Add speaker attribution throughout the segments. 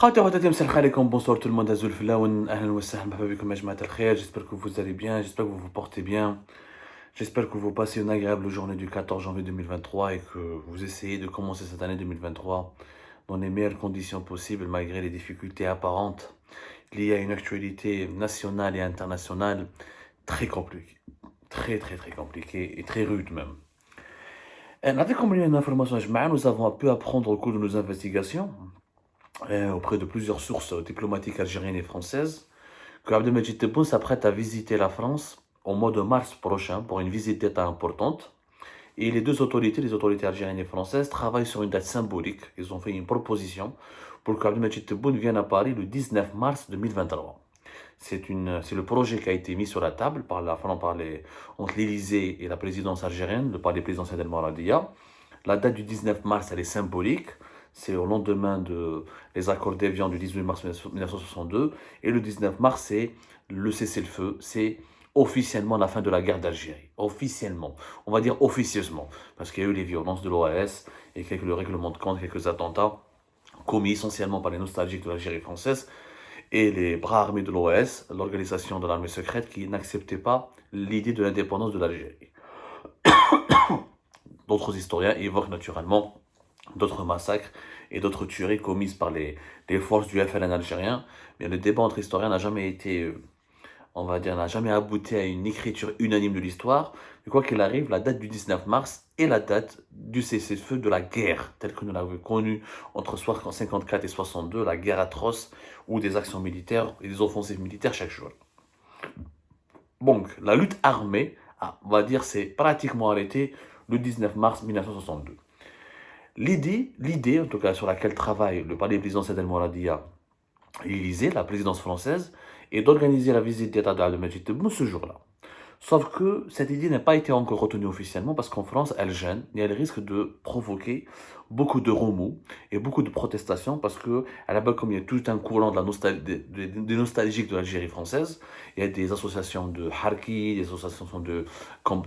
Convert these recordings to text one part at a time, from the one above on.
Speaker 1: خاوتي خواتاتي مساء عليكم bonsoir tout le monde Azul Flaoun أهلا وسهلا مرحبا بكم يا جماعة الخير. J'espère que vous allez bien, j'espère que vous vous portez bien, j'espère que vous passez une agréable journée du 14 janvier 2023 et que vous essayez de commencer cette année 2023 dans les meilleures conditions possibles malgré les difficultés apparentes liées à une actualité nationale et internationale très compliquée, très compliquée et très rude même. نعطيكم une information يا جماعة. Nous avons pu apprendre au cours de nos investigations auprès de plusieurs sources diplomatiques algériennes et françaises, que Abdelmajid Tebboune s'apprête à visiter la France au mois de mars prochain pour une visite d'État importante. Et les deux autorités, les autorités algériennes et françaises, travaillent sur une date symbolique. Ils ont fait une proposition pour qu'Abdelmajid Tebboune vienne à Paris le 19 mars 2023. C'est le projet qui a été mis sur la table entre l'Élysée et la présidence algérienne, le palais présidentiel El Maradia. La date du 19 mars, elle est symbolique. C'est au lendemain des accords d'Évian du 18 mars 1962. Et le 19 mars, c'est le cessez-le-feu. C'est officiellement la fin de la guerre d'Algérie. Officiellement. On va dire officieusement. Parce qu'il y a eu les violences de l'OAS et le règlement de compte, quelques attentats commis essentiellement par les nostalgiques de l'Algérie française et les bras armés de l'OAS, l'organisation de l'armée secrète qui n'acceptait pas l'idée de l'indépendance de l'Algérie. D'autres historiens évoquent naturellement d'autres massacres et d'autres tueries commises par les forces du FLN algérien, mais le débat entre historiens n'a jamais été, on va dire, n'a jamais abouti à une écriture unanime de l'histoire. Mais quoi qu'il arrive, la date du 19 mars est la date du cessez-le-feu de la guerre, telle que nous l'avons connue entre 1954 et 62, la guerre atroce, ou des actions militaires et des offensives militaires chaque jour. Donc, la lutte armée, on va dire, s'est pratiquement arrêtée le 19 mars 1962. L'idée, en tout cas sur laquelle travaille le palais présidentiel d'El Mouradia et l'Élysée, la présidence française, est d'organiser la visite d'État d'Abdelmajid Tebboune ce jour-là. Sauf que cette idée n'a pas été encore retenue officiellement parce qu'en France, elle gêne et elle risque de provoquer beaucoup de remous et beaucoup de protestations parce que, à la base, comme il y a tout un courant des nostalgiques de l'Algérie française, il y a des associations de Harki, des associations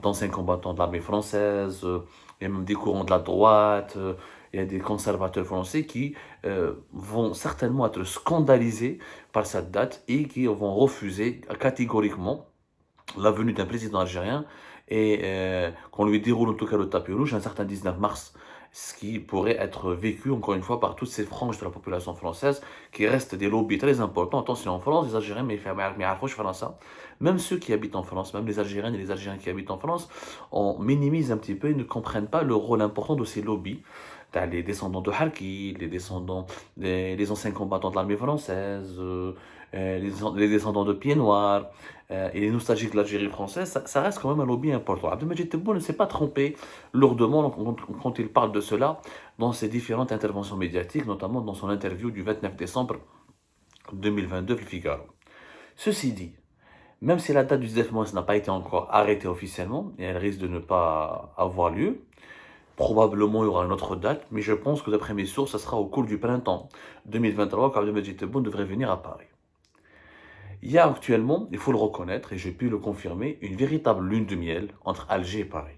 Speaker 1: d'anciens combattants de l'armée française, il y a même des courants de la droite, il y a des conservateurs français qui vont certainement être scandalisés par cette date et qui vont refuser catégoriquement la venue d'un président algérien et qu'on lui déroule en tout cas le tapis rouge un certain 19 mars, ce qui pourrait être vécu encore une fois par toutes ces franges de la population française qui restent des lobbies très importants. Attention, en France, les Algériens, même ceux qui habitent en France, même les Algériennes et les Algériens qui habitent en France, on minimise un petit peu et ne comprennent pas le rôle important de ces lobbies. T'as les descendants de Harki, les anciens combattants de l'armée française, les descendants de Pieds Noirs et les nostalgiques de l'Algérie française, ça reste quand même un lobby important. Abdelmajid Tebboune ne s'est pas trompé lourdement quand il parle de cela dans ses différentes interventions médiatiques, notamment dans son interview du 29 décembre 2022 Le Figaro. Ceci dit, même si la date du 19 mars n'a pas été encore arrêtée officiellement, et elle risque de ne pas avoir lieu, probablement il y aura une autre date, mais je pense que d'après mes sources, ça sera au cours du printemps 2023 qu'Abdelmajid Tebboune devrait venir à Paris. Il y a actuellement, il faut le reconnaître, et j'ai pu le confirmer, une véritable lune de miel entre Alger et Paris.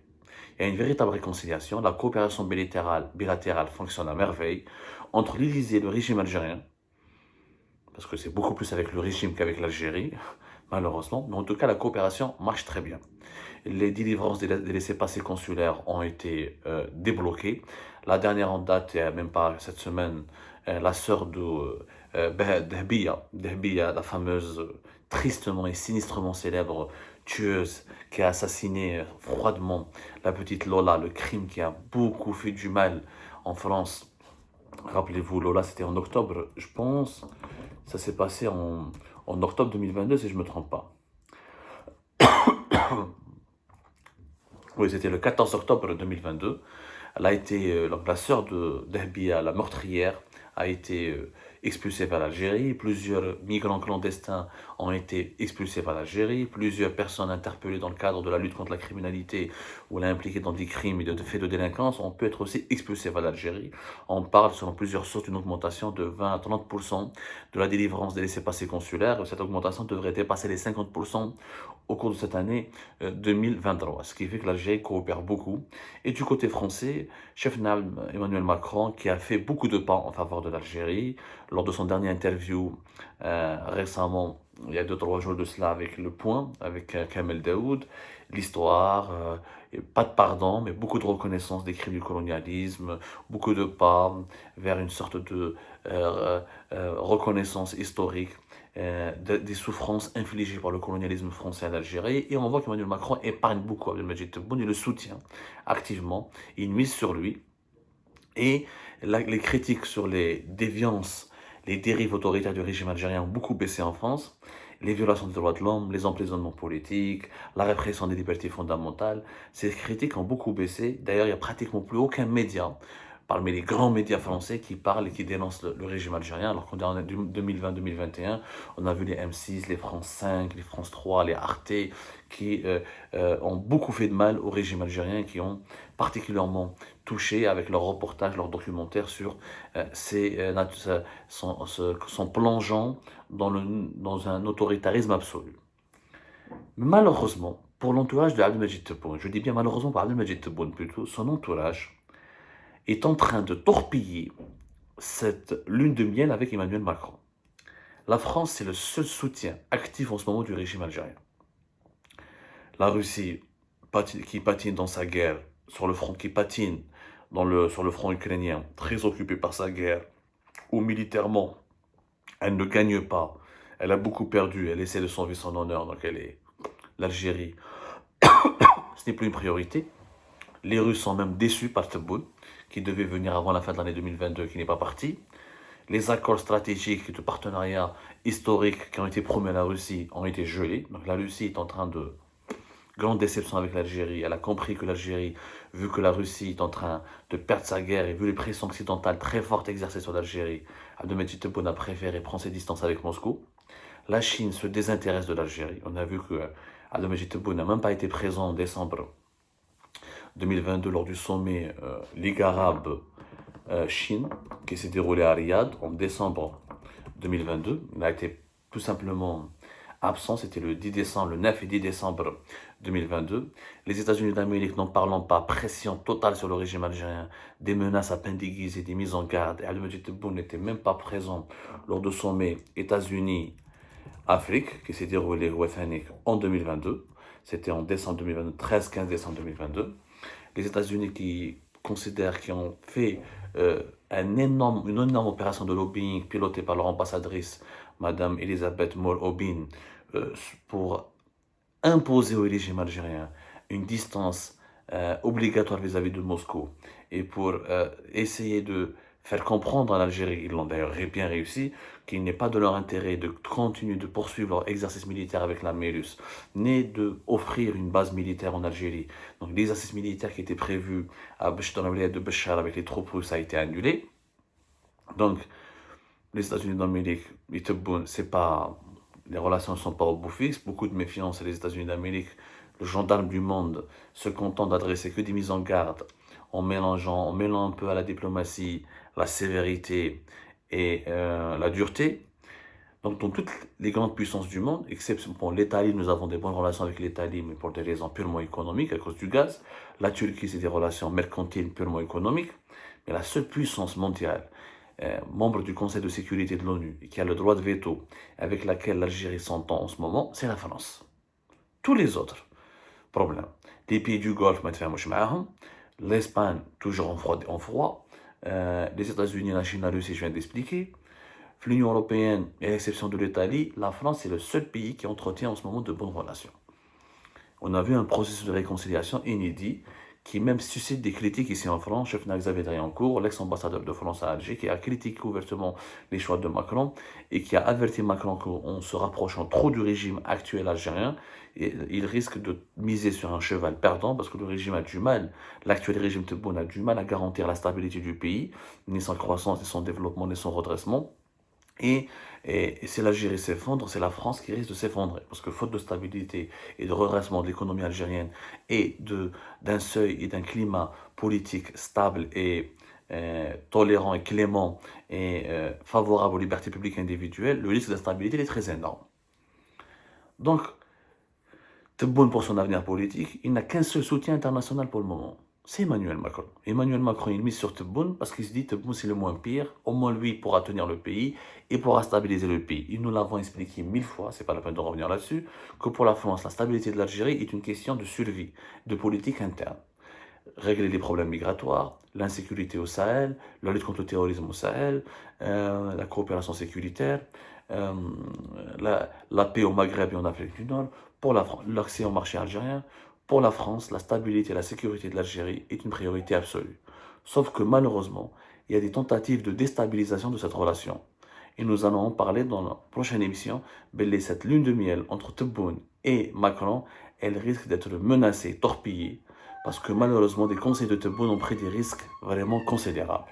Speaker 1: Il y a une véritable réconciliation, la coopération bilatérale fonctionne à merveille entre l'Élysée et le régime algérien, parce que c'est beaucoup plus avec le régime qu'avec l'Algérie, malheureusement, mais en tout cas la coopération marche très bien. Les délivrances des laissez-passer consulaires ont été débloquées. La dernière en date, même pas cette semaine, la sœur de Dehbiya, la fameuse, tristement et sinistrement célèbre tueuse qui a assassiné froidement la petite Lola, le crime qui a beaucoup fait du mal en France. Rappelez-vous, Lola, c'était en octobre, je pense. Ça s'est passé en octobre 2022, si je ne me trompe pas. Oui, c'était le 14 octobre 2022. Elle a été, la sœur de Dehbiya, la meurtrière, a été expulsée vers l'Algérie. Plusieurs migrants clandestins ont été expulsés vers l'Algérie. Plusieurs personnes interpellées dans le cadre de la lutte contre la criminalité ou impliquées dans des crimes et de faits de délinquance ont pu être aussi expulsées vers l'Algérie. On parle, selon plusieurs sources, d'une augmentation de 20 à 30% de la délivrance des laissez-passer consulaires. Cette augmentation devrait dépasser les 50% au cours de cette année 2023, ce qui fait que l'Algérie coopère beaucoup. Et du côté français, passé, chef Emmanuel Macron, qui a fait beaucoup de pas en faveur de l'Algérie, lors de son dernier interview récemment, il y a 2-3 jours de cela, avec Le Point, avec Kamel Daoud, l'histoire, et pas de pardon, mais beaucoup de reconnaissance des crimes du colonialisme, beaucoup de pas vers une sorte de reconnaissance historique des souffrances infligées par le colonialisme français à l'Algérie. Et on voit qu'Emmanuel Macron épargne beaucoup Abdelmadjid Tebboune, il le soutient activement, il mise sur lui. Et les critiques sur les déviances, les dérives autoritaires du régime algérien ont beaucoup baissé en France. Les violations des droits de l'homme, les emprisonnements politiques, la répression des libertés fondamentales, ces critiques ont beaucoup baissé. D'ailleurs, il n'y a pratiquement plus aucun média parmi les grands médias français qui parlent et qui dénoncent le régime algérien, alors qu'on est en 2020-2021, on a vu les M6, les France 5, les France 3, les Arte, qui ont beaucoup fait de mal au régime algérien, qui ont particulièrement touché avec leurs reportages, leurs documentaires sur son plongeant dans un autoritarisme absolu. Malheureusement, pour l'entourage de Abdelmadjid Tebboune, je dis bien malheureusement pour Abdelmadjid Tebboune plutôt, son entourage est en train de torpiller cette lune de miel avec Emmanuel Macron. La France, c'est le seul soutien actif en ce moment du régime algérien. La Russie, qui patine dans sa guerre, sur le front, qui patine sur le front ukrainien, très occupée par sa guerre, où militairement, elle ne gagne pas, elle a beaucoup perdu, elle essaie de sauver son honneur, donc l'Algérie, ce n'est plus une priorité. Les Russes sont même déçus par Tebboune, qui devait venir avant la fin de l'année 2022, qui n'est pas parti. Les accords stratégiques de partenariat historiques qui ont été promis à la Russie ont été gelés. Donc la Russie est en train de grande déception avec l'Algérie. Elle a compris que l'Algérie, vu que la Russie est en train de perdre sa guerre et vu les pressions occidentales très fortes exercées sur l'Algérie, Abdelmadjid Tebboune a préféré prendre ses distances avec Moscou. La Chine se désintéresse de l'Algérie. On a vu que Abdelmadjid Tebboune n'a même pas été présent en décembre 2022 lors du sommet Ligue arabe-Chine qui s'est déroulé à Riyad en décembre 2022. Il a été tout simplement absent, c'était le 9 et 10 décembre 2022. Les États-Unis d'Amérique, n'en parlant pas, pression totale sur le régime algérien, des menaces à peine déguisées, des mises en garde. Et Abdelmadjid Tebboune n'était même pas présent lors du sommet États-Unis-Afrique qui s'est déroulé au Wethanik en 2022. C'était en décembre 2022, 13-15 décembre 2022. Les États-Unis qui ont fait une énorme opération de lobbying pilotée par leur ambassadrice, Madame Elisabeth Moore-Obin, pour imposer au régime algérien une distance obligatoire vis-à-vis de Moscou et pour essayer de faire comprendre à l'Algérie, ils l'ont d'ailleurs bien réussi, qu'il n'est pas de leur intérêt de continuer de poursuivre leur exercice militaire avec l'armée russe, ni d'offrir une base militaire en Algérie. Donc l'exercice militaire qui était prévu dans la wilaya de Béchar avec les troupes russes a été annulé. Donc les États-Unis d'Amérique, les relations ne sont pas au bout fixe, beaucoup de méfiance et les États-Unis d'Amérique, le gendarme du monde, se content d'adresser que des mises en garde en mêlant un peu à la diplomatie, la sévérité et la dureté. Donc dans toutes les grandes puissances du monde, excepté pour l'Italie, nous avons des bonnes relations avec l'Italie, mais pour des raisons purement économiques, à cause du gaz. La Turquie, c'est des relations mercantiles purement économiques. Mais la seule puissance mondiale, membre du Conseil de sécurité de l'ONU, et qui a le droit de veto, avec laquelle l'Algérie s'entend en ce moment, c'est la France. Tous les autres problèmes. Les pays du Golfe, l'Espagne, toujours en froid, les États-Unis, la Chine, la Russie, je viens d'expliquer. L'Union européenne, à l'exception de l'Italie, la France est le seul pays qui entretient en ce moment de bonnes relations. On a vu un processus de réconciliation inédit qui même suscite des critiques ici en France. Chef Xavier Driancourt, l'ex-ambassadeur de France à Alger, qui a critiqué ouvertement les choix de Macron et qui a averti Macron qu'en se rapprochant trop du régime actuel algérien, il risque de miser sur un cheval perdant parce que le régime a du mal, l'actuel régime Tebboune a du mal à garantir la stabilité du pays, ni sa croissance, ni son développement, ni son redressement. Et si l'Algérie s'effondre, c'est la France qui risque de s'effondrer. Parce que faute de stabilité et de redressement de l'économie algérienne et d'un seuil et d'un climat politique stable et tolérant et clément et favorable aux libertés publiques individuelles, le risque d'instabilité est très énorme. Donc, Tebboune pour son avenir politique, il n'a qu'un seul soutien international pour le moment. c'est Emmanuel Macron. Emmanuel Macron, il mise sur Tebboune parce qu'il se dit Tebboune, c'est le moins pire. Au moins, lui, il pourra tenir le pays et pourra stabiliser le pays. Et nous l'avons expliqué 1000 fois, c'est pas la peine de revenir là-dessus, que pour la France, la stabilité de l'Algérie est une question de survie, de politique interne. Régler les problèmes migratoires, l'insécurité au Sahel, la lutte contre le terrorisme au Sahel, la coopération sécuritaire, euh, la paix au Maghreb et en Afrique du Nord, pour l'accès au marché algérien. Pour la France, la stabilité et la sécurité de l'Algérie est une priorité absolue. Sauf que malheureusement, il y a des tentatives de déstabilisation de cette relation. Et nous allons en parler dans la prochaine émission. Cette lune de miel entre Tebboune et Macron, elle risque d'être menacée, torpillée, parce que malheureusement, des conseils de Tebboune ont pris des risques vraiment considérables.